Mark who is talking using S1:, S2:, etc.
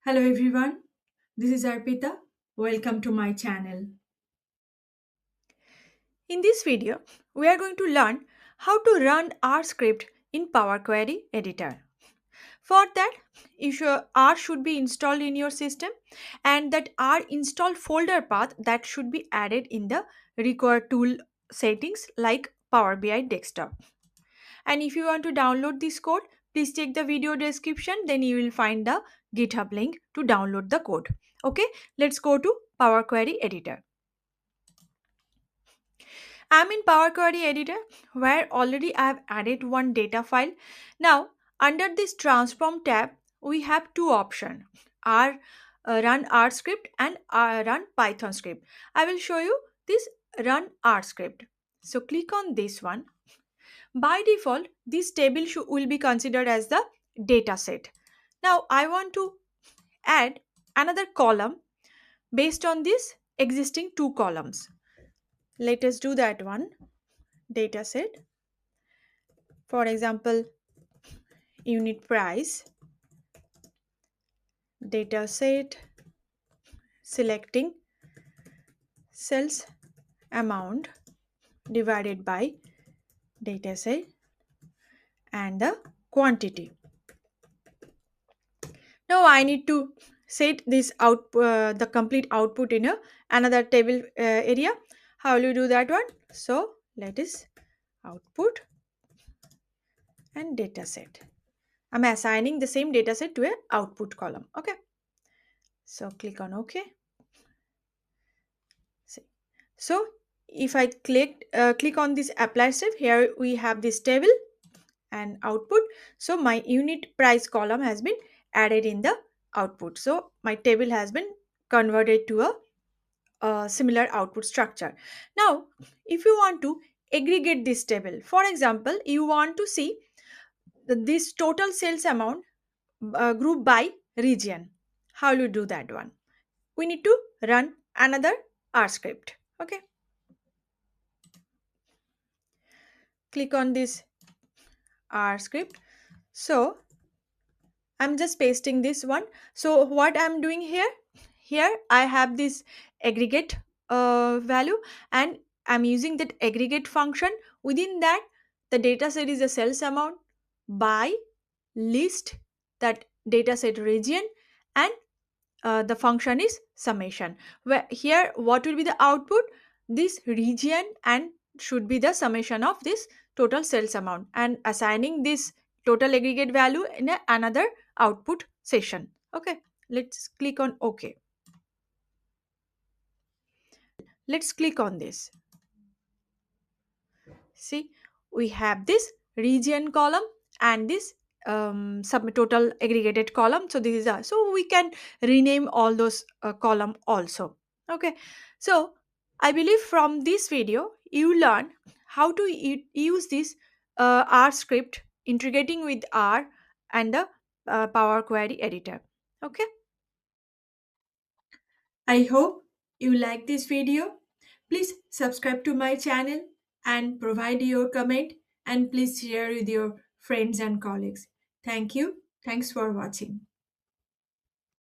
S1: Hello everyone, this is Arpita. Welcome to my channel.
S2: In this video, we are going to learn how to run R script in Power Query Editor. For that, R should be installed in your system and that R install folder path that should be added in the required tool settings like Power BI desktop. And if you want to download this code, please check the video description, then you will find the GitHub link to download the code. Okay, let's go to Power Query Editor. I'm in Power Query Editor where already I have added one data file. Now, under this Transform tab, we have two options. R Run R script and Run Python script. I will show you this Run R script. So click on this one. By default, this table will be considered as the data set. Now, I want to add another column based on this existing two columns. Let us do that one. Data set. For example, unit price, data set, selecting sales amount divided by data set and the quantity. Now I need to set this out the complete output in another table area. How will you do that one? So let us output and data set. I'm assigning the same data set to a output column. Okay. So click on OK. See. So if I click on this apply step, here we have this table and output. So my unit price column has been added in the output. So my table has been converted to a similar output structure. Now, if you want to aggregate this table, for example, you want to see this total sales amount group by region. How will you do that one? We need to run another R script. Okay. Click on this R script. So I'm just pasting this one. So what I'm doing here I have this aggregate value and I'm using that aggregate function. Within that, the data set is the sales amount by list, that data set region, and the function is summation. Where here what will be the output? This region and should be the summation of this total sales amount, and assigning this total aggregate value in another output session. Okay, let's click on OK. Let's click on this. See, we have this region column and this sub total aggregated column. So this is so we can rename all those column also. Okay, so I believe from this video you learn how to use this R script integrating with R and the Power Query editor. Okay.
S1: I hope you like this video. Please subscribe to my channel and provide your comment, and please share with your friends and colleagues. Thank you. Thanks for watching.